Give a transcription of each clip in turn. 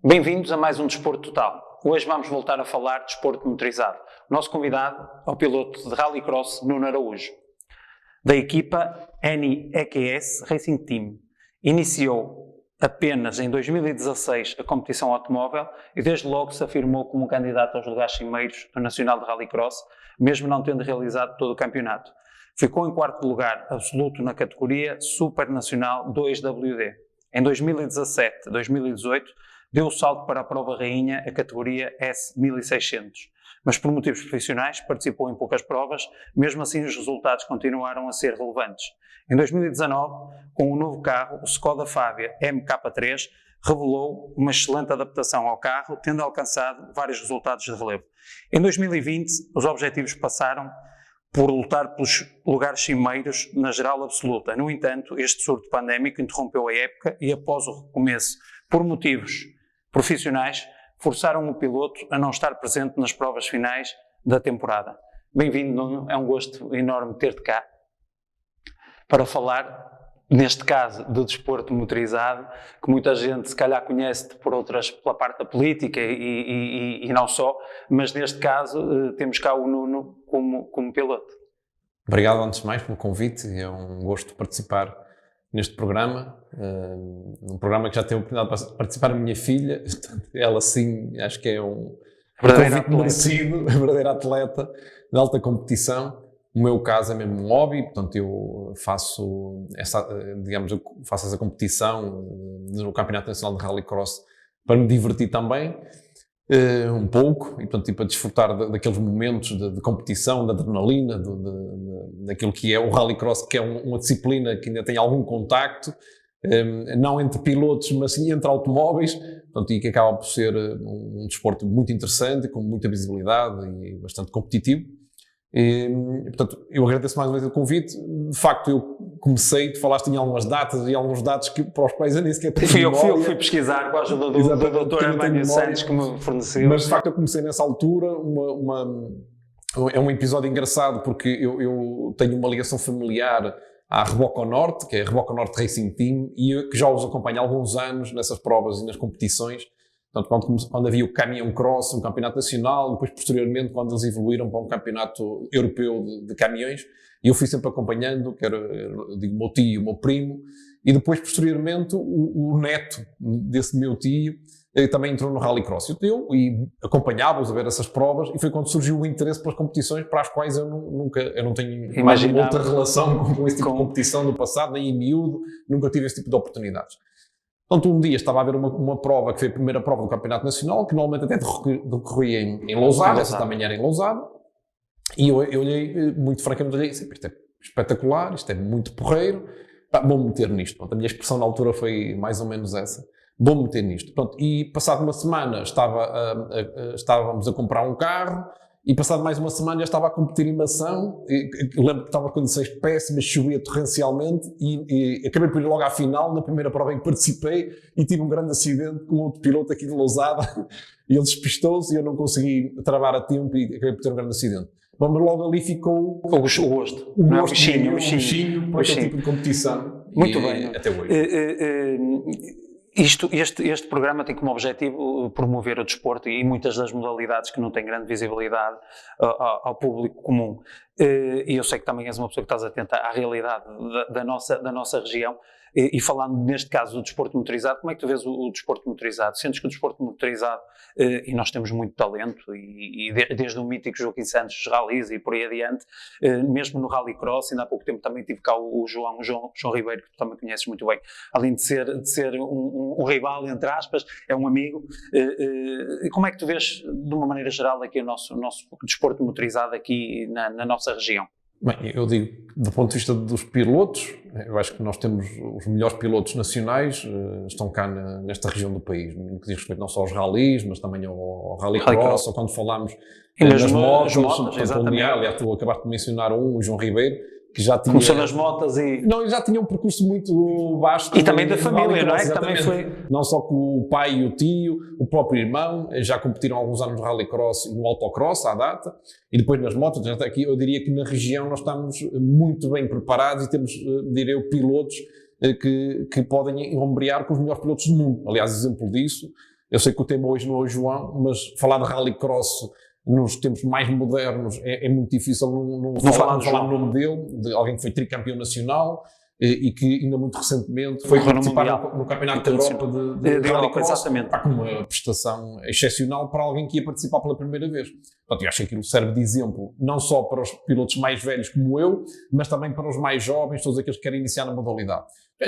Bem-vindos a mais um Desporto Total. Hoje vamos voltar a falar de desporto motorizado. O nosso convidado é o piloto de Rallycross Nuno Araújo, da equipa NEQS Racing Team. Iniciou apenas em 2016 a competição automóvel e desde logo se afirmou como candidato aos lugares cimeiros do Nacional de Rallycross, mesmo não tendo realizado todo o campeonato. Ficou em quarto lugar absoluto na categoria Super Nacional 2WD. Em 2017-2018 deu o salto para a prova rainha, a categoria S1600, mas por motivos profissionais participou em poucas provas, mesmo assim os resultados continuaram a ser relevantes. Em 2019, com um novo carro, o Skoda Fabia MK3, revelou uma excelente adaptação ao carro, tendo alcançado vários resultados de relevo. Em 2020, os objetivos passaram por lutar pelos lugares cimeiros na geral absoluta. No entanto, este surto pandémico interrompeu a época e após o recomeço por motivos profissionais, forçaram o piloto a não estar presente nas provas finais da temporada. Bem-vindo, Nuno. É um gosto enorme ter-te cá para falar, neste caso, do desporto motorizado, que muita gente se calhar conhece-te por outras, pela parte da política e não só, mas neste caso temos cá o Nuno como piloto. Obrigado, antes de mais, pelo convite. É um gosto participar neste programa, um programa que já teve a oportunidade de participar a minha filha. Ela sim, acho que é um convite merecido, a verdadeira atleta de alta competição. No meu caso é mesmo um hobby, portanto eu faço essa competição no Campeonato Nacional de Rallycross para me divertir também, um pouco, e portanto para desfrutar daqueles momentos de competição, da adrenalina, daquilo que é o Rallycross, que é uma disciplina que ainda tem algum contacto, não entre pilotos, mas sim entre automóveis, portanto, e que acaba por ser um desporto muito interessante, com muita visibilidade e bastante competitivo. E, portanto, eu agradeço mais uma vez o convite. De facto, eu comecei, tu falaste em algumas datas e alguns dados para os quais eu nem sequer tenho memória. Eu fui pesquisar com a ajuda do Dr. Armânio Santos, que me forneceu. Mas de facto eu comecei nessa altura. É um episódio engraçado porque eu tenho uma ligação familiar à Reboco Norte, que é a Reboco Norte Racing Team, e que já os acompanho há alguns anos nessas provas e nas competições. Portanto, quando havia o Caminhão Cross, um campeonato nacional, depois posteriormente quando eles evoluíram para um campeonato europeu de caminhões, e eu fui sempre acompanhando, que era, digo, o meu tio e o meu primo, e depois posteriormente o neto desse meu tio também entrou no Rallycross. E acompanhava-os a ver essas provas, e foi quando surgiu o interesse pelas competições para as quais eu não tenho mais uma outra relação com esse tipo de competição no passado, nem em miúdo, nunca tive esse tipo de oportunidades. Portanto, um dia estava a ver uma prova que foi a primeira prova do Campeonato Nacional, que normalmente até decorria em Lousada, essa também era em Lousada, e eu olhei, muito francamente, olhei assim, isto é espetacular, isto é muito porreiro, vou-me meter nisto. Pronto, a minha expressão na altura foi mais ou menos essa, vou-me meter nisto. Pronto, e passado uma semana estávamos a comprar um carro, e passado mais uma semana já estava a competir em Mação. Eu lembro que estava em condições péssimas, chovia torrencialmente e acabei por ir logo à final, na primeira prova em que participei, e tive um grande acidente com outro piloto aqui de Lousada, e ele despistou-se e eu não consegui travar a tempo e acabei por ter um grande acidente. Bom, mas logo ali ficou o gosto para aquele tipo de competição. Muito bem. Até hoje. Este programa tem como objetivo promover o desporto e muitas das modalidades que não têm grande visibilidade ao público comum. E eu sei que também és uma pessoa que estás atenta à realidade da nossa região. E falando neste caso do desporto motorizado, como é que tu vês o desporto motorizado? Sentes que o desporto motorizado, e nós temos muito talento, e desde o mítico Joaquim Santos, os rallies e por aí adiante, mesmo no Rallycross, ainda há pouco tempo também tive cá o João Ribeiro, que tu também conheces muito bem, além de ser um rival, entre aspas, é um amigo. Como é que tu vês, de uma maneira geral, aqui o nosso desporto motorizado aqui na nossa região? Bem, eu digo, do ponto de vista dos pilotos, eu acho que nós temos os melhores pilotos nacionais, estão cá nesta região do país, no que diz respeito não só aos rallies, mas também ao Rallycross, ou quando falamos nas motos, aliás, tu acabaste de mencionar o João Ribeiro, que já tinha... Começou nas motas e... Não, ele já tinha um percurso muito vasto. E também da família, não é? Que também foi... Não só com o pai e o tio, o próprio irmão, já competiram há alguns anos no Rallycross e no autocross, à data, e depois nas motos. Aqui eu diria que na região nós estamos muito bem preparados e temos, diria eu, pilotos que podem ombrear com os melhores pilotos do mundo. Aliás, exemplo disso, Eu sei que o tema hoje não é o João, mas falar de rallycross nos tempos mais modernos é muito difícil não falar no nome dele, de alguém que foi tricampeão nacional e que ainda muito recentemente foi participar no Campeonato da Europa de rallycross, com uma prestação excepcional para alguém que ia participar pela primeira vez. Portanto, eu acho que aquilo serve de exemplo não só para os pilotos mais velhos como eu, mas também para os mais jovens, todos aqueles que querem iniciar na modalidade.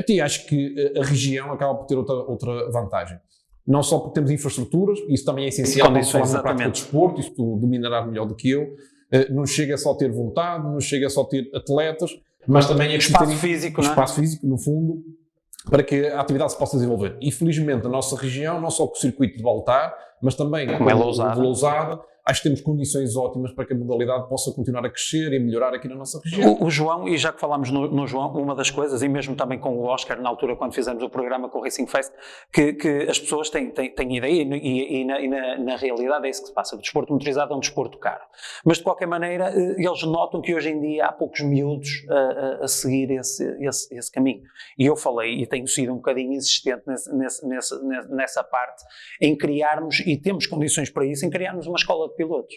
E acho que a região acaba por ter outra vantagem. Não só porque temos infraestruturas, isso também é essencial para falar na prática de desporto, isso tu dominarás melhor do que eu. Não chega só a ter vontade, não chega só a ter atletas, mas também é espaço físico, espaço físico, no fundo, para que a atividade se possa desenvolver. E felizmente a nossa região, não só com o circuito de Baltar, mas também com o de Lousada, acho que temos condições ótimas para que a modalidade possa continuar a crescer e melhorar aqui na nossa região. O João, e já que falámos no João, uma das coisas, e mesmo também com o Oscar, na altura quando fizemos o programa com o Racing Fest, que as pessoas têm ideia e na realidade é isso que se passa. O desporto motorizado é um desporto caro. Mas de qualquer maneira, eles notam que hoje em dia há poucos miúdos a seguir esse caminho. E eu falei, e tenho sido um bocadinho insistente nessa parte, em criarmos, e temos condições para isso, em criarmos uma escola de pilotos.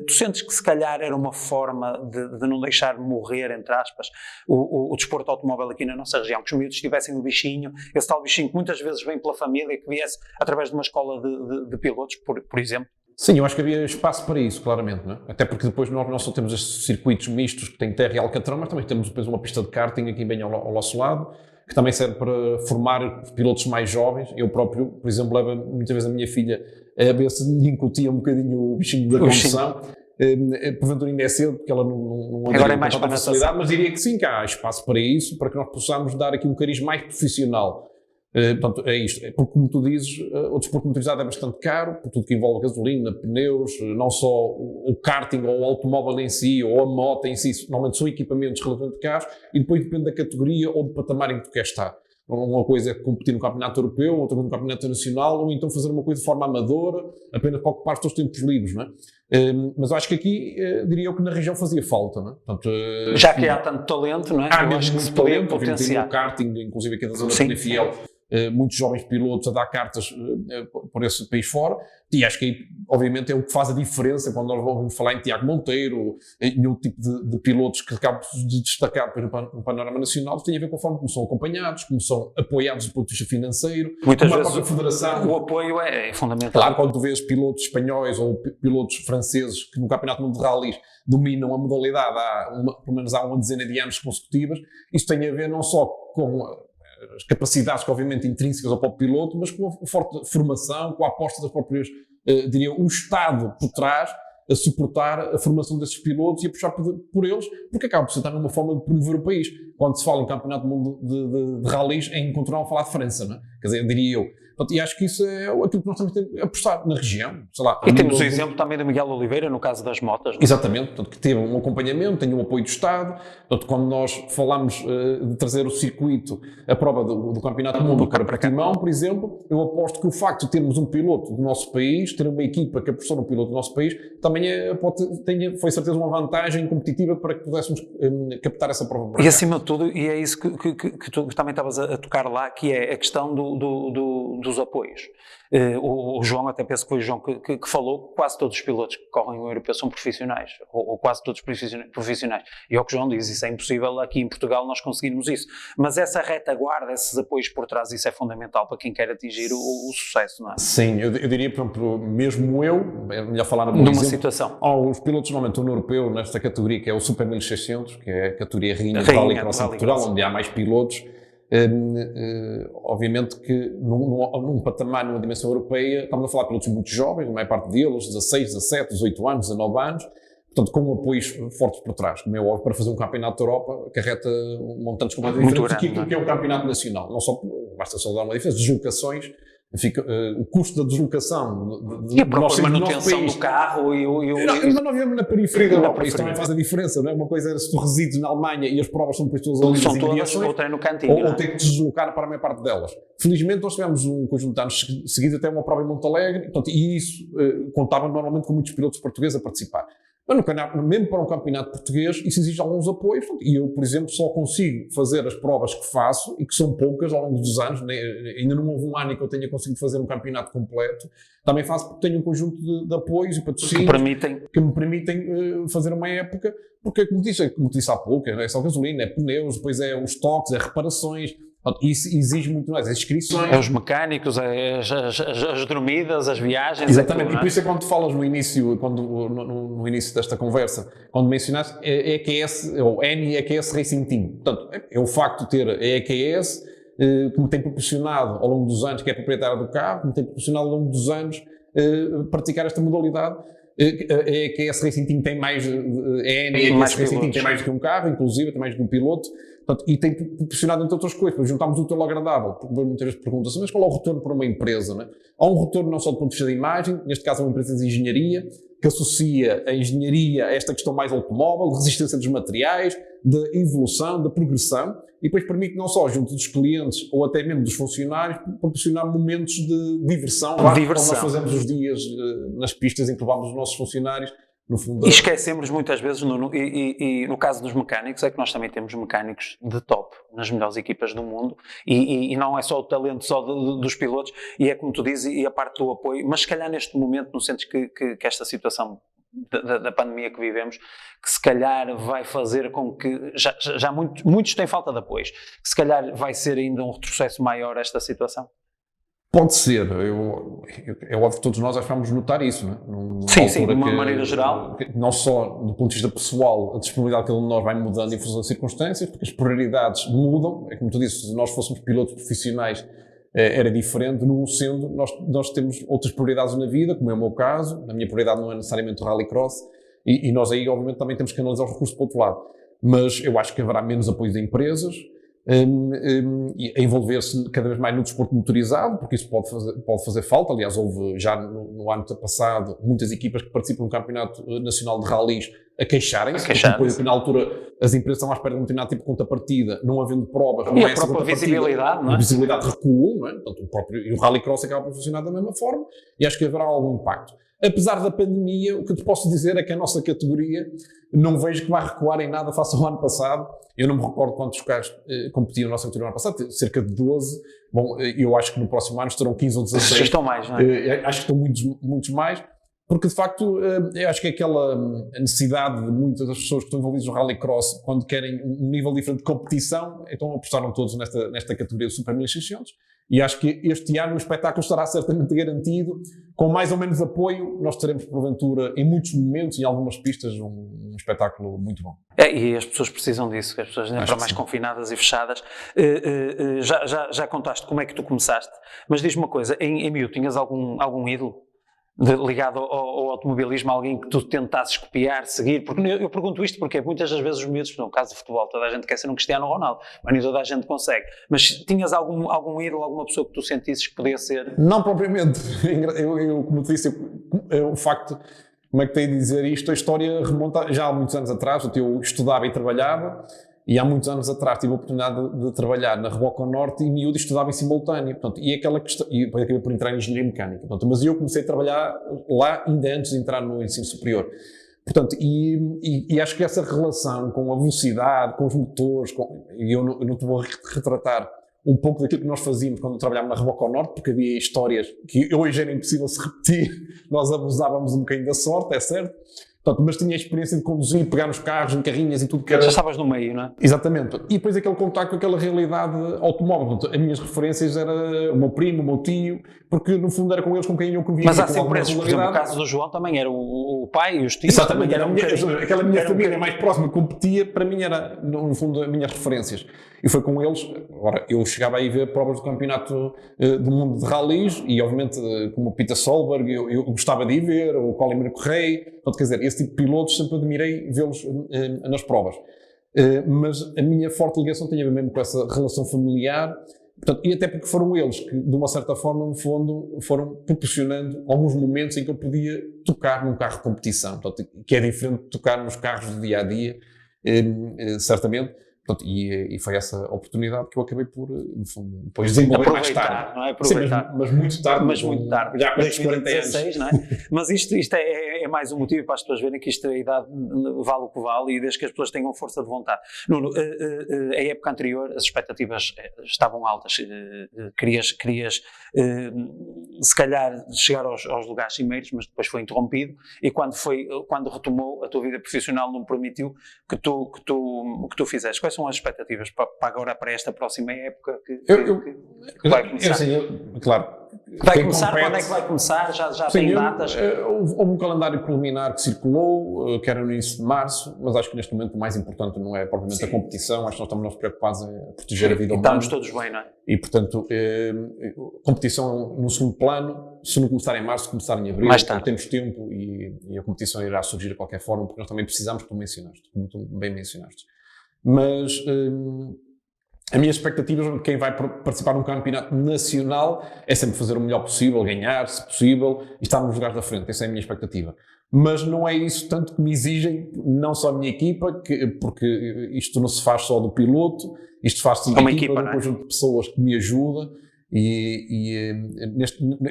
Tu sentes que se calhar era uma forma de não deixar morrer, entre aspas, o desporto automóvel aqui na nossa região, que os miúdos tivessem um bichinho, esse tal bichinho que muitas vezes vem pela família, que viesse através de uma escola de pilotos, por exemplo? Sim, eu acho que havia espaço para isso, claramente, não é? Até porque depois nós só temos estes circuitos mistos que têm terra e alcatrão, mas também temos depois uma pista de karting aqui bem ao nosso lado, que também serve para formar pilotos mais jovens. Eu próprio, por exemplo, levo muitas vezes a minha filha a ver se lhe incutia um bocadinho o bichinho da condução. Porventura ainda é cedo, porque ela não agora é mais para a facilidade, mas diria que sim, que há espaço para isso, para que nós possamos dar aqui um cariz mais profissional. Portanto, é isto. Porque, como tu dizes, o desporto motorizado é bastante caro, por tudo que envolve gasolina, pneus, não só o karting ou o automóvel em si, ou a moto em si, normalmente são equipamentos relativamente caros, e depois depende da categoria ou do patamar em que tu queres estar. Uma coisa é competir no campeonato europeu, outra no campeonato nacional, ou então fazer uma coisa de forma amadora, apenas para ocupar os teus tempos livres, não é? Mas eu acho que aqui, diria eu que na região fazia falta, não é? Portanto, já que há tanto talento, não é? Há mesmo muito talento, potenciar. No karting, inclusive aqui da zona de Penafiel, muitos jovens pilotos a dar cartas por esse país fora, e acho que aí, obviamente, é o que faz a diferença quando nós ouvimos falar em Tiago Monteiro, em outro tipo de pilotos que acabam de destacar no panorama nacional, tem a ver com a forma como são acompanhados, como são apoiados do ponto de vista financeiro. Muitas vezes a federação, o apoio é fundamental. Claro, quando tu vês pilotos espanhóis ou pilotos franceses que no Campeonato Mundo de Rallys dominam a modalidade pelo menos há uma dezena de anos consecutivas, isso tem a ver não só com as capacidades que obviamente intrínsecas ao próprio piloto, mas com a forte formação, com a aposta das próprias, diria, o Estado por trás a suportar a formação desses pilotos e a puxar por eles, porque acaba por ser também uma forma de promover o país. Quando se fala em Campeonato do Mundo de Rallys, é incontornável falar de França, não é? Quer dizer, diria eu. E acho que isso é aquilo que nós temos que apostar na região. Sei lá, e temos o exemplo também do Miguel Oliveira, no caso das motas. Não? Exatamente, portanto, que teve um acompanhamento, tem um apoio do Estado. Portanto, quando nós falamos de trazer o circuito, a prova do Campeonato do Mundo para Portimão, por exemplo, eu aposto que o facto de termos um piloto do nosso país, ter uma equipa que apostou no piloto do nosso país, também foi certeza uma vantagem competitiva para que pudéssemos captar essa prova. E acima de tudo, e é isso que tu também estavas a tocar lá, que é a questão dos apoios. O João, até penso que foi o João que falou, quase todos os pilotos que correm o europeu são profissionais, ou quase todos profissionais. E é o que o João diz, isso é impossível aqui em Portugal nós conseguirmos isso. Mas essa retaguarda, esses apoios por trás, isso é fundamental para quem quer atingir o sucesso, não é? Sim, eu diria, por exemplo, mesmo eu, é melhor falar numa situação. Os pilotos normalmente estão no europeu, nesta categoria que é o Super 1600, que é a categoria rainha de rallycross em Portugal, onde há mais pilotos. Obviamente que num patamar, numa dimensão europeia, estamos a falar de pilotos muito jovens, a maior parte deles, 16, 17, 18 anos, 19 anos, portanto com apoios fortes por trás, como é óbvio, para fazer um campeonato da Europa, acarreta montantes completamente diferentes do que é um campeonato nacional. Não só, basta só dar uma diferença, deslocações, o custo da deslocação e a própria manutenção do carro mas nós vivemos na periferia da Europa, isso também faz a diferença, não é? Uma coisa é se tu resides na Alemanha e as provas são depois todas ali nas imediações, ou no cantinho, ou ter que te deslocar para a maior parte delas. Felizmente nós tivemos um conjunto de anos seguidos até uma prova em Monte Alegre, portanto, e isso contava normalmente com muitos pilotos portugueses a participar. Mas mesmo para um campeonato português, isso exige alguns apoios. E eu, por exemplo, só consigo fazer as provas que faço, e que são poucas ao longo dos anos, ainda não houve um ano em que eu tenha conseguido fazer um campeonato completo. Também faço porque tenho um conjunto de apoios e patrocínios que me permitem fazer uma época, porque, como disse há pouco, é só gasolina, é pneus, depois é os toques, é reparações. Isso exige muito mais, as inscrições. É os mecânicos, as dormidas, as viagens. Exatamente, e por isso é quando falas no início, no início desta conversa, quando mencionaste EQS, ou EQS Racing Team. Portanto, é o facto de ter a EQS, que me tem proporcionado ao longo dos anos, que é proprietária do carro, que me tem proporcionado ao longo dos anos praticar esta modalidade. A EQS Racing Team tem mais, Racing Team tem mais do que um carro, inclusive, tem mais do que um piloto. Portanto, e tem proporcionado, entre outras coisas, para juntarmos o útil ao agradável, porque muitas vezes perguntam-se, mas qual é o retorno para uma empresa? Né? Há um retorno não só do ponto de vista da imagem, neste caso é uma empresa de engenharia, que associa a engenharia a esta questão mais automóvel, de resistência dos materiais, de evolução, de progressão, e depois permite não só junto dos clientes ou até mesmo dos funcionários, proporcionar momentos de diversão. Quando nós fazemos os dias nas pistas em que levamos os nossos funcionários. No fundo, e esquecemos muitas vezes, e no caso dos mecânicos, é que nós também temos mecânicos de top, nas melhores equipas do mundo, e não é só o talento só dos pilotos, e é como tu dizes, e a parte do apoio, mas se calhar neste momento, não sentes que esta situação da pandemia que vivemos, que se calhar vai fazer com que, já muitos têm falta de apoios, que se calhar vai ser ainda um retrocesso maior esta situação? Pode ser, é óbvio que todos nós vamos notar isso, não é? Sim, de uma maneira geral. Não só do ponto de vista pessoal, a disponibilidade de cada um de nós vai mudando em função das circunstâncias, porque as prioridades mudam, é como tu disse, se nós fôssemos pilotos profissionais era diferente, não sendo, nós temos outras prioridades na vida, como é o meu caso, a minha prioridade não é necessariamente o rallycross, e nós aí obviamente também temos que analisar os recursos para o outro lado, mas eu acho que haverá menos apoio de empresas, a envolver-se cada vez mais no desporto motorizado, porque isso pode fazer falta. Aliás, houve já no ano passado muitas equipas que participam no Campeonato Nacional de Rallys a queixarem-se, porque na altura as empresas estão à espera de um determinado tipo de contrapartida, não havendo provas, e a própria visibilidade, não é? A visibilidade recuou, não é? Portanto, e o Rallycross acaba por funcionar da mesma forma, e acho que haverá algum impacto. Apesar da pandemia, o que te posso dizer é que a nossa categoria não vejo que vai recuar em nada face ao ano passado. Eu não me recordo quantos carros competiam na nossa categoria no ano passado, cerca de 12. Bom, eu acho que no próximo ano estarão 15 ou 16. Estão mais, não é? Acho que estão muitos mais, porque de facto eu acho que aquela necessidade de muitas das pessoas que estão envolvidas no Rallycross, quando querem um nível diferente de competição, então apostaram todos nesta categoria de Super 1600. E acho que este ano o espetáculo estará certamente garantido. Com mais ou menos apoio, nós teremos, porventura, em muitos momentos, em algumas pistas, um espetáculo muito bom. E as pessoas precisam disso, que as pessoas ainda para mais confinadas e fechadas. Já contaste como é que tu começaste, mas diz-me uma coisa, em miúdo tinhas algum ídolo ligado ao automobilismo, alguém que tu tentasses copiar, seguir? Porque eu pergunto isto porque muitas das vezes os miúdos, no caso de futebol, toda a gente quer ser um Cristiano Ronaldo, mas nem toda a gente consegue. Mas tinhas algum ídolo, alguma pessoa que tu sentisses que podia ser? Não propriamente. Eu como te disse, o facto, como é que tenho de dizer isto, a história remonta já há muitos anos atrás. Eu estudava e trabalhava, e há muitos anos atrás tive a oportunidade de trabalhar na Reboco Norte e miúdo estudava em simultâneo. Portanto, e aquela questão, e depois acabei por entrar em engenharia mecânica. Portanto, mas eu comecei a trabalhar lá ainda antes de entrar no ensino superior. Portanto, e acho que essa relação com a velocidade, com os motores, e eu não te vou retratar um pouco daquilo que nós fazíamos quando trabalhávamos na Reboco Norte, porque havia histórias que hoje era impossível se repetir. Nós abusávamos um bocadinho da sorte, é certo. Portanto, mas tinha a experiência de conduzir, pegar nos carros, em carrinhas e tudo que era... Já estavas no meio, não é? Exatamente. E depois aquele contacto com aquela realidade automóvel. Portanto, as minhas referências era o meu primo, o meu tio, porque no fundo era com eles com quem eu convivia. Mas há sempre esses, por exemplo, o caso do João também era o pai e os tios. Exatamente. Aquela minha família mais próxima que competia, para mim era, no fundo, as minhas referências. E foi com eles, agora, eu chegava aí a ver provas do campeonato do mundo de rallies, e obviamente, como o Peter Solberg, eu gostava de ir ver, o Colin Correia, portanto, quer dizer, esse tipo de pilotos sempre admirei vê-los nas provas. Mas a minha forte ligação tem a ver mesmo com essa relação familiar, portanto, e até porque foram eles que, de uma certa forma, no fundo, foram proporcionando alguns momentos em que eu podia tocar num carro de competição, portanto, que é diferente de tocar nos carros do dia-a-dia, certamente. Portanto, e foi essa oportunidade que eu acabei por, no fundo, depois desenvolver mais tarde. Não é? Aproveitar. Sim, mas muito tarde. Mas muito tarde. Já com 40 anos. Não é? Mas isto é é mais um motivo para as pessoas verem que isto, a idade vale o que vale, e desde que as pessoas tenham força de vontade. Nuno, a época anterior as expectativas estavam altas, querias se calhar chegar aos lugares cimeiros, mas depois foi interrompido, e quando retomou a tua vida profissional não permitiu que tu fizeste. Quais são as expectativas para esta próxima época que vai começar? Claro. Vai começar? Quando é que vai começar? Já tem datas? Houve um calendário preliminar que circulou, que era no início de março, mas acho que neste momento o mais importante não é propriamente a competição, acho que nós estamos preocupados em proteger a vida humana. Estamos todos bem, não é? E, portanto, competição no segundo plano, se não começar em março, começar em abril, então temos tempo e a competição irá surgir de qualquer forma, porque nós também precisamos, como tu bem mencionaste. Mas a minha expectativa de quem vai participar num campeonato nacional é sempre fazer o melhor possível, ganhar, se possível, e estar nos lugares da frente. Essa é a minha expectativa. Mas não é isso tanto que me exigem, não só a minha equipa, porque isto não se faz só do piloto, isto faz-se de uma equipa, de um conjunto de pessoas que me ajuda.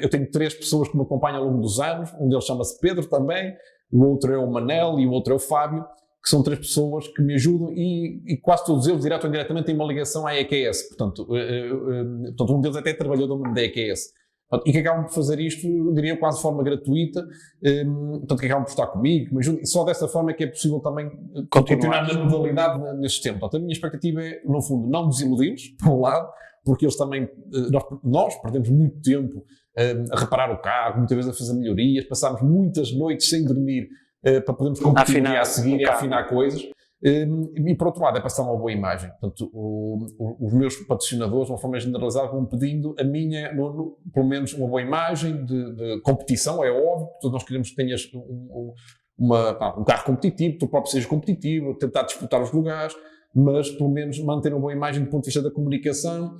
Eu tenho 3 pessoas que me acompanham ao longo dos anos, um deles chama-se Pedro também, o outro é o Manel e o outro é o Fábio, que são 3 pessoas que me ajudam e quase todos eles, direto ou indiretamente, têm uma ligação à EQS. Portanto, um deles até trabalhou no mundo da EQS. E que acabam por fazer isto, eu diria, quase de forma gratuita, portanto, que acabam por estar comigo, me ajudam, e só dessa forma é que é possível também continuar na modalidade neste tempo. Portanto, a minha expectativa é, no fundo, não desiludir-los, por um lado, porque eles também, nós perdemos muito tempo a reparar o carro, muitas vezes a fazer melhorias, passámos muitas noites sem dormir para podermos competir a seguir e afinar coisas. E por outro lado é passar uma boa imagem. Portanto, os meus patrocinadores, de uma forma generalizada, vão pedindo a minha, pelo menos uma boa imagem de competição, é óbvio, todos nós queremos que tenhas um carro competitivo, tu próprio sejas competitivo, tentar disputar os lugares, mas pelo menos manter uma boa imagem do ponto de vista da comunicação,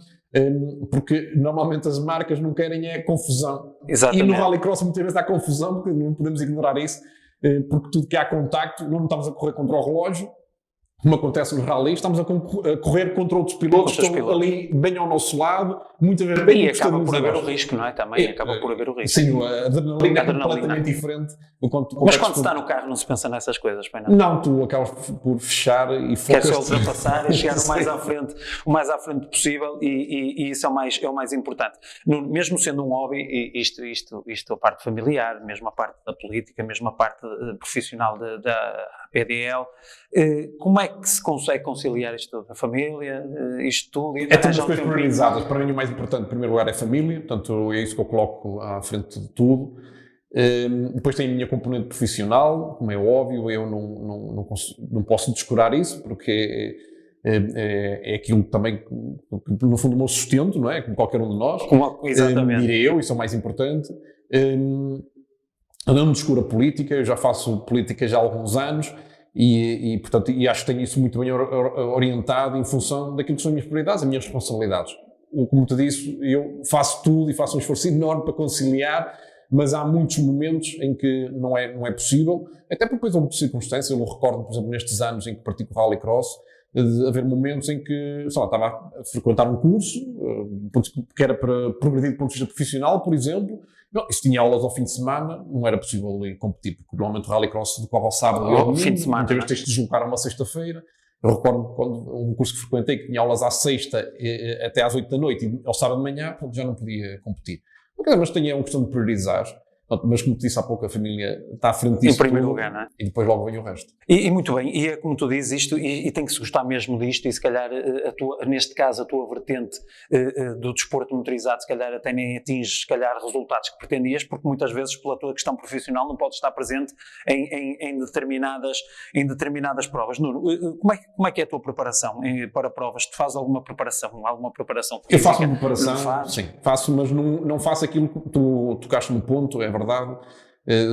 porque normalmente as marcas não querem confusão. Exatamente. E no Rallycross muitas vezes há confusão, porque não podemos ignorar isso, porque tudo que há contacto, não estamos a correr contra o relógio, como acontece nos rallies, estamos a correr contra outros pilotos que estão ali bem ao nosso lado, muitas vezes bem. E acaba por haver o risco, não é? Também acaba por haver o risco. Sim, a adrenalina é completamente diferente. Mas quando se está no carro não se pensa nessas coisas, bem, não? Não, tu acabas por fechar e focas. Quer só ultrapassar e chegar o mais à frente possível, e isso é o mais importante. Mesmo sendo um hobby, isto a parte familiar, mesmo a parte da política, mesmo a parte profissional da PDL, como é que se consegue conciliar isto tudo? A família, isto tudo? É todas as coisas priorizadas. Para mim o mais importante, em primeiro lugar, é a família, portanto é isso que eu coloco à frente de tudo. Depois tem a minha componente profissional, como é óbvio, eu não posso descurar isso, porque é aquilo também que, no fundo, o meu sustento, não é? Como qualquer um de nós. Exatamente. Direi eu, isso é o mais importante. Eu não descuro a política, eu já faço política já há alguns anos portanto, acho que tenho isso muito bem orientado em função daquilo que são as minhas prioridades, as minhas responsabilidades. Como te disse, eu faço tudo e faço um esforço enorme para conciliar, mas há muitos momentos em que não é possível, até porque depois houve circunstâncias. Eu recordo, por exemplo, nestes anos em que pratico o Rallycross, de haver momentos em que estava a frequentar um curso que era para progredir do ponto de vista profissional, por exemplo. Não, se tinha aulas ao fim de semana, não era possível competir, porque normalmente o Rallycross decorre ao sábado e ao domingo, fim de semana, muitas vezes tens de deslocar a uma sexta-feira. Eu recordo quando um curso que frequentei que tinha aulas à sexta até às 8 da noite e ao sábado de manhã, já não podia competir. Mas é uma questão de priorizar. Mas como te disse há pouco, a família está à frente disso. Em primeiro lugar, não é? E depois logo vem o resto. E muito bem, e é como tu dizes isto, e tem que se gostar mesmo disto, e se calhar, neste caso, a tua vertente do desporto motorizado, se calhar até nem atinge, se calhar, resultados que pretendias, porque muitas vezes, pela tua questão profissional, não podes estar presente em determinadas provas. Nuno, como é que é a tua preparação para provas? Tu fazes alguma preparação física? Eu faço uma preparação, sim, faço, mas não faço aquilo que tu tocaste no ponto, é verdade.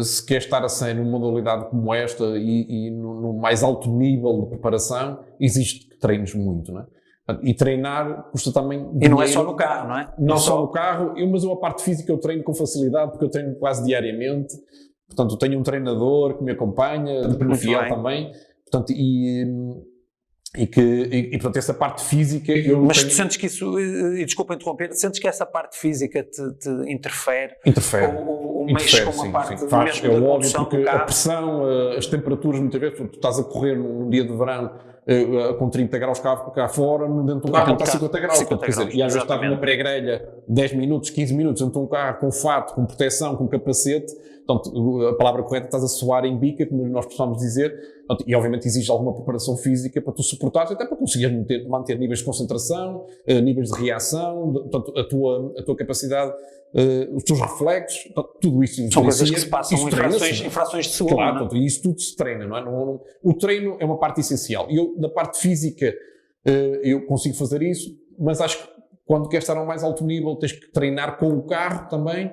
Se quer estar a sério numa modalidade como esta e no mais alto nível de preparação, existe que treines muito, não é? E treinar custa também dinheiro. E não é só no carro, não é? Não só no carro, mas a parte física eu treino com facilidade, porque eu treino quase diariamente. Portanto, eu tenho um treinador que me acompanha, de fiel também. Portanto, portanto, essa parte física... Mas tu sentes que isso, e desculpa interromper, sentes que essa parte física te interfere? Interfere. Ou mexe com uma parte sim. Faz, mesmo da óbvio, condução porque do carro? a pressão, as temperaturas, muitas vezes, tu estás a correr num dia de verão com 30 graus cá fora, dentro do carro está a 50 graus. 50 quer dizer, graus, e às vezes estás exatamente. numa pré-grelha 10 minutos, 15 minutos dentro de um carro com fato, com proteção, com capacete. Portanto, a palavra correta, estás a suar em bica, como nós costumamos dizer, portanto, e obviamente exige alguma preparação física para tu suportares, até para conseguires manter níveis de concentração, níveis de reação, portanto, a tua capacidade, os teus reflexos, portanto, tudo isso são coisas que se passam em frações de segundo. Claro, portanto, e isso tudo se treina, não é? O treino é uma parte essencial. E eu, na parte física, eu consigo fazer isso, mas acho que quando queres estar a um mais alto nível, tens que treinar com o carro também,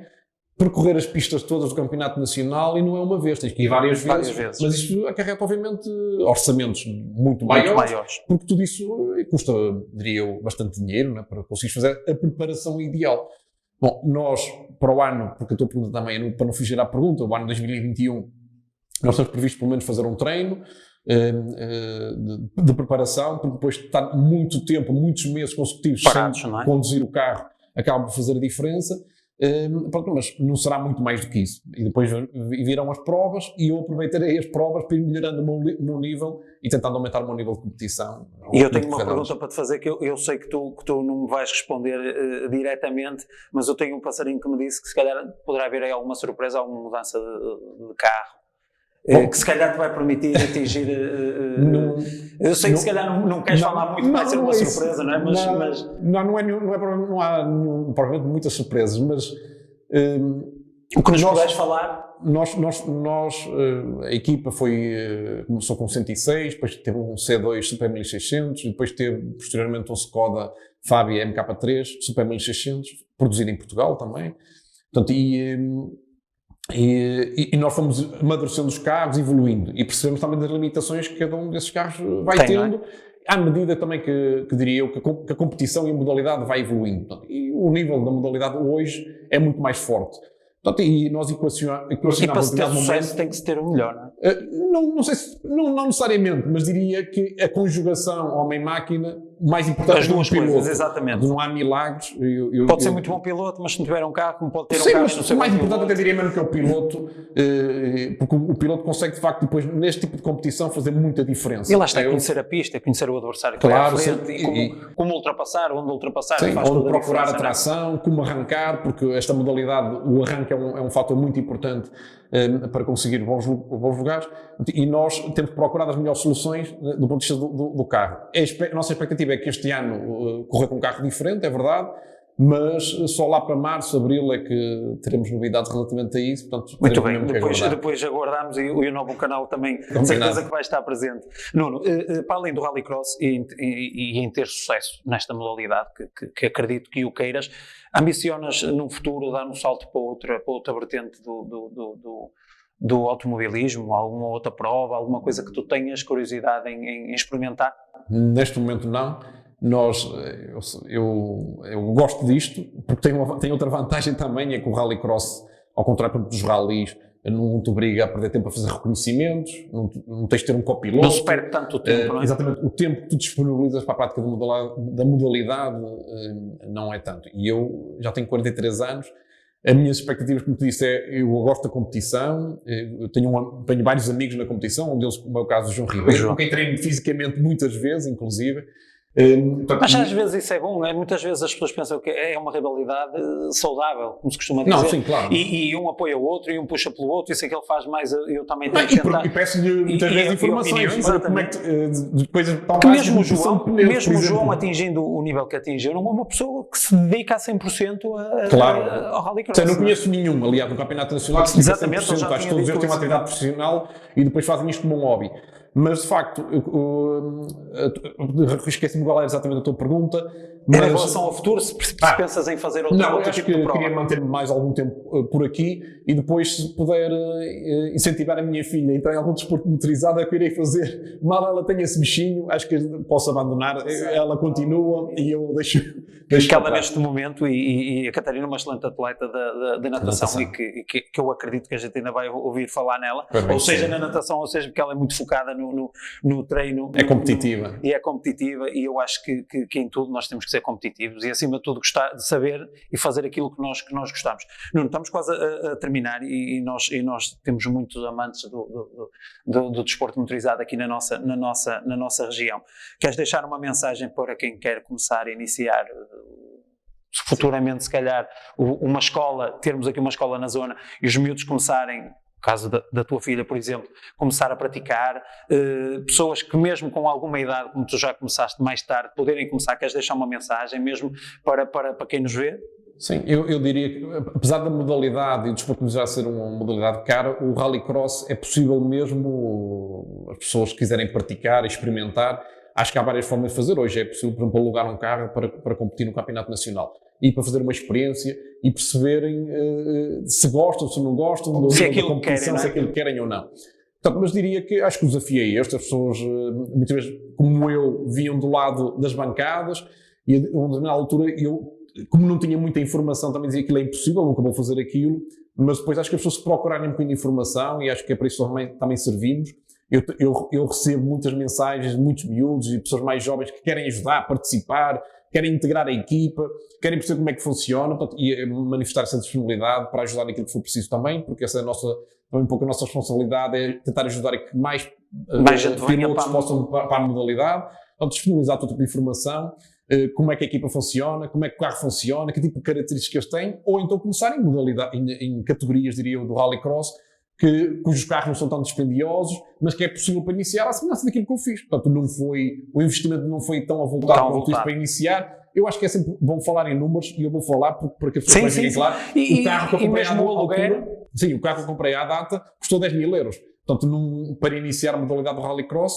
percorrer as pistas todas do Campeonato Nacional, e não é uma vez, tens que ir várias vezes. Mas isto acarreta, obviamente, orçamentos muito maiores, porque tudo isso custa, diria eu, bastante dinheiro, né, para conseguires fazer a preparação ideal. Bom, nós, para o ano, porque a tua pergunta também, para não fugir à pergunta, o ano 2021, nós temos previsto pelo menos fazer um treino de preparação, porque depois de estar muito tempo, muitos meses consecutivos parados, sem conduzir o carro, acaba por fazer a diferença. Mas não será muito mais do que isso. E depois virão as provas, e eu aproveitarei as provas para ir melhorando o meu nível e tentando aumentar o meu nível de competição. E eu tenho uma pergunta para te fazer, que eu sei que tu não me vais responder diretamente, mas eu tenho um passarinho que me disse que se calhar poderá haver aí alguma surpresa, alguma mudança de carro. Que se calhar te vai permitir atingir. Eu sei que se calhar não queres falar muito, vai ser uma surpresa, não é? Não há provavelmente muitas surpresas, mas o que nos podes falar? A equipa começou com 106, depois teve um C2 Super 1600, e depois teve posteriormente um Skoda Fabia MK3 Super 1600, produzido em Portugal também. Portanto, e nós fomos amadurecendo os carros, evoluindo, e percebemos também das limitações que cada um desses carros vai tendo, à medida também que diria eu, que a competição e a modalidade vai evoluindo. Portanto, e o nível da modalidade hoje é muito mais forte. Portanto, e nós equacionamos... E para se ter sucesso tem que se ter o melhor, não é? Não sei se... Não necessariamente, mas diria que a conjugação homem-máquina, mais importante as duas coisas, exatamente. Não há milagres. Pode ser muito bom piloto, mas se não tiver um carro, como pode ter um carro... Sim, mas o mais importante até diria mesmo que é o piloto, porque o piloto consegue, de facto, depois, neste tipo de competição, fazer muita diferença. E lá está, conhecer a pista, conhecer o adversário que vai à frente, e como ultrapassar, onde ultrapassar, sim, faz onde toda procurar a tração, como arrancar, porque esta modalidade, o arranque é um fator muito importante para conseguir bons lugares, e nós temos procurado as melhores soluções do ponto de vista do carro. A nossa expectativa é que este ano corra com um carro diferente, é verdade, mas só lá para março, abril é que teremos novidades relativamente a isso. Portanto, muito bem, depois aguardamos, e o novo canal também, de certeza que vai estar presente. Nuno, para além do Rallycross e em ter sucesso nesta modalidade, que acredito que o queiras, ambicionas no futuro dar um salto para outra vertente do automobilismo, alguma outra prova, alguma coisa que tu tenhas curiosidade em experimentar? Neste momento não. Eu gosto disto, porque tem outra vantagem também, é que o Rallycross, ao contrário dos rallies, não te obriga a perder tempo a fazer reconhecimentos, não tens de ter um copiloto. Não se perde tanto tempo, não é? Exatamente, o tempo que tu disponibilizas para a prática da modalidade não é tanto. E eu já tenho 43 anos, as minhas expectativas, como te disse, eu gosto da competição, eu tenho vários amigos na competição, um deles, como é o caso do João Ribeiro, com quem treino fisicamente muitas vezes, inclusive. Mas às vezes isso é bom, muitas vezes as pessoas pensam que é uma rivalidade saudável, como se costuma dizer. Não, sim, claro. E um apoia o outro, e um puxa pelo outro, e se aquele faz mais, eu também tenho que tentar. E peço-lhe muitas vezes informações. Olha como é que coisas mesmo o João atingindo o nível que atingiu, não é uma pessoa que se dedica a 100% ao Rallycross. Eu não conheço nenhum, aliás, no Campeonato Nacional, que se dedica a 100%. Acho que todos eles têm uma atividade profissional e depois fazem isto como um hobby. Mas, de facto, esqueci-me qual era exatamente a tua pergunta. Mas... Em relação ao futuro, se pensas em fazer outro tipo de prova? Não, acho que queria manter-me mais algum tempo por aqui, e depois, se puder incentivar a minha filha a entrar em algum desporto motorizado, é que eu irei fazer. Mal ela tenha esse bichinho, acho que posso abandonar. Ela continua e eu deixo que ela neste momento, e a Catarina é uma excelente atleta da natação, e que eu acredito que a gente ainda vai ouvir falar nela, ou seja na natação, ou seja porque ela é muito focada no treino. É competitiva. E é competitiva, e eu acho que em tudo nós temos que ser competitivos e, acima de tudo, gostar de saber e fazer aquilo que nós gostamos. Nuno, estamos quase a terminar e nós temos muitos amantes do desporto motorizado aqui na nossa região. Queres deixar uma mensagem para quem quer começar a iniciar, futuramente, se calhar, uma escola, termos aqui uma escola na zona e os miúdos começarem, no caso da tua filha, por exemplo, começar a praticar, pessoas que mesmo com alguma idade, como tu já começaste mais tarde, poderem começar? Queres deixar uma mensagem mesmo para quem nos vê? Sim, eu diria que, apesar da modalidade e o desporto já ser uma modalidade cara, o rallycross é possível mesmo, as pessoas que quiserem praticar, experimentar. Acho que há várias formas de fazer. Hoje é possível, por exemplo, alugar um carro para competir no campeonato nacional e para fazer uma experiência e perceberem se gostam, se não gostam, se da aquilo competição, querem, se aquilo que querem ou não. Portanto, mas diria que acho que o desafio é este. As pessoas, muitas vezes, como eu, vinham do lado das bancadas e, a uma determinada altura, eu, como não tinha muita informação, também dizia que aquilo é impossível, nunca vou fazer aquilo, mas depois acho que as pessoas se procurarem um bocadinho de informação, e acho que é para isso também servimos. Eu recebo muitas mensagens de muitos miúdos e pessoas mais jovens que querem ajudar, participar, querem integrar a equipa, querem perceber como é que funciona, portanto, e manifestar essa disponibilidade para ajudar naquilo que for preciso também, porque essa é também um pouco a nossa responsabilidade, é tentar ajudar a que mais gente pilotos possam para a modalidade, portanto, disponibilizar todo tipo de informação, como é que a equipa funciona, como é que o carro funciona, que tipo de características tem, ou então começar em modalidade, em categorias, diria eu, do rallycross, cujos carros não são tão dispendiosos, mas que é possível para iniciar à semelhança daquilo que eu fiz. Portanto, o investimento não foi tão avultado quanto isso para iniciar. Eu acho que é sempre bom falar em números, e eu vou falar para que as pessoas tenham claro. O carro que eu comprei à altura, o carro que eu comprei à data custou 10 mil euros. Portanto, para iniciar a modalidade do rallycross,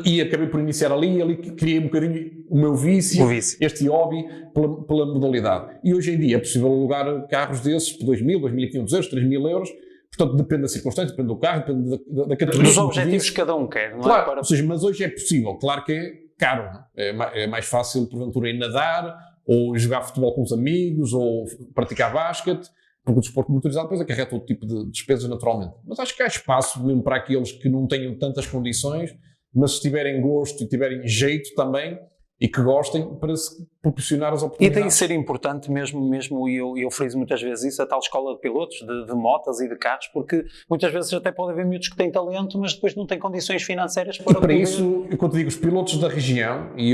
e acabei por iniciar ali criei um bocadinho o meu vício, este hobby pela modalidade. E hoje em dia é possível alugar carros desses por 2.000, 2.500 euros, 3.000 euros. Portanto, depende da circunstância, depende do carro, depende da categoria. Dos objetivos que cada um quer, não é? Claro, ou seja, mas hoje é possível. Claro que é caro. É mais fácil, porventura, ir nadar, ou jogar futebol com os amigos, ou praticar basquete, porque o desporto motorizado depois acarreta outro tipo de despesas naturalmente. Mas acho que há espaço mesmo para aqueles que não tenham tantas condições, mas se tiverem gosto e tiverem jeito também, e que gostem, para se proporcionar as oportunidades. E tem de ser importante mesmo e eu friso muitas vezes isso, a tal escola de pilotos, de motas e de carros, porque muitas vezes até pode haver miúdos que têm talento, mas depois não têm condições financeiras para poder... isso, eu quando digo os pilotos da região, e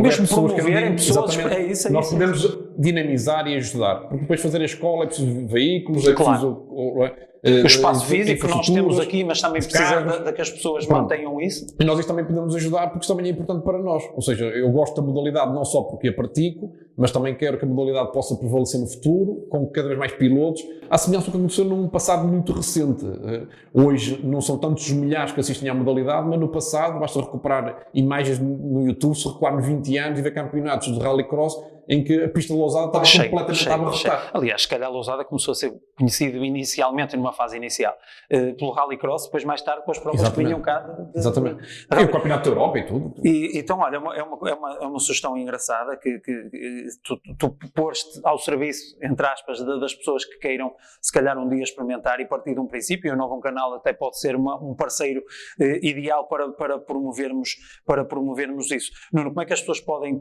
mesmo promoverem pessoas, nós podemos dinamizar e ajudar, porque depois fazer a escola é preciso veículos, é preciso... O espaço físico que nós temos aqui, mas também precisa de que as pessoas mantenham isso. E nós também podemos ajudar, porque isso também é importante para nós. Ou seja, eu gosto da modalidade não só porque a pratico, mas também quero que a modalidade possa prevalecer no futuro, com cada vez mais pilotos, à semelhança do que aconteceu num passado muito recente. Hoje não são tantos os milhares que assistem à modalidade, mas no passado basta recuperar imagens no YouTube, se recuarmos 20 anos e ver campeonatos de rallycross em que a pista de Lousada estava completamente abarrotada. Aliás, se calhar a Lousada começou a ser conhecido inicialmente, numa fase inicial, pelo rallycross, depois mais tarde com as provas que vinham cá. Exatamente. E o campeonato da Europa e tudo. Então, olha, é uma sugestão engraçada que tu poste ao serviço, entre aspas, das pessoas que queiram, se calhar, um dia experimentar e partir de um princípio. E o Novo Canal até pode ser um parceiro ideal para promovermos isso. Nuno, como é que as pessoas podem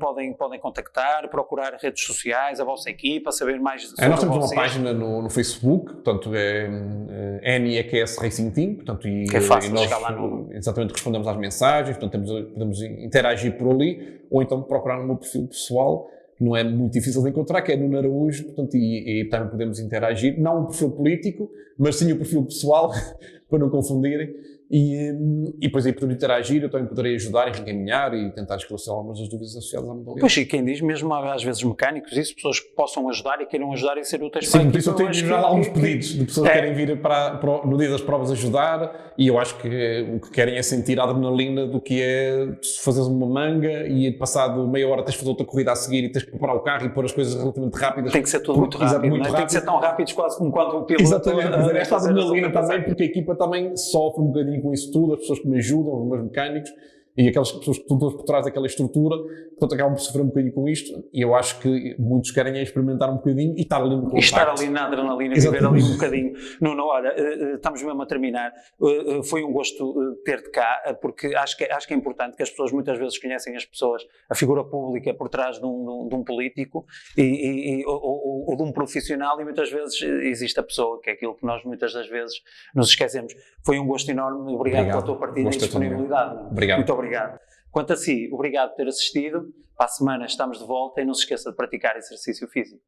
contactar, procurar redes sociais, a vossa equipa, saber mais sobre nós temos uma página no Facebook, portanto é NEKS Racing Team, portanto, que é fácil nós, chegar lá exatamente, respondemos às mensagens, portanto podemos interagir por ali, ou então procurar no meu perfil pessoal, que não é muito difícil de encontrar, que é Nuno Araújo, portanto, e também podemos interagir, não o perfil político, mas sim o perfil pessoal, para não confundirem. E depois aí poder interagir, eu também poderei ajudar e reencaminhar e tentar esclarecer algumas das dúvidas associadas à modalidade. Pois, e quem diz, mesmo às vezes mecânicos, isso, pessoas que possam ajudar e queiram ajudar e ser úteis para a equipa. Sim, por isso eu tenho já alguns pedidos de pessoas que querem vir no dia das provas ajudar, e eu acho que o que querem é sentir a adrenalina do que é fazeres uma manga e passado meia hora tens de fazer outra corrida a seguir e tens que preparar o carro e pôr as coisas relativamente rápidas. Tem que ser tudo muito rápido, não é? Tem que ser tão rápidos quase como quando o piloto... Exatamente, mas esta adrenalina também, porque a equipa também sofre um bocadinho com isso tudo, as pessoas que me ajudam, os meus mecânicos, e aquelas pessoas que estão por trás daquela estrutura, portanto, acabam por sofrer um bocadinho com isto, e eu acho que muitos querem é experimentar um bocadinho e estar ali no contacto. E estar ali na adrenalina, viver ali um bocadinho. Nuno, olha, estamos mesmo a terminar. Foi um gosto ter-te cá, porque acho que é importante que as pessoas muitas vezes conhecem as pessoas, a figura pública por trás de um político ou de um profissional, e muitas vezes existe a pessoa, que é aquilo que nós muitas das vezes nos esquecemos. Foi um gosto enorme. Obrigado pela tua partilha e disponibilidade. Obrigado. Muito obrigado. Quanto a si, obrigado por ter assistido. Para a semana estamos de volta e não se esqueça de praticar exercício físico.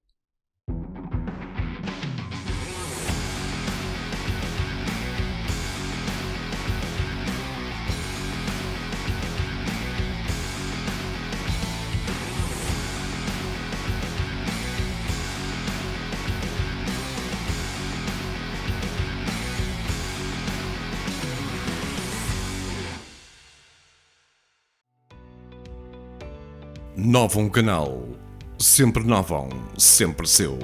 Novum Canal. Sempre Novum, sempre seu.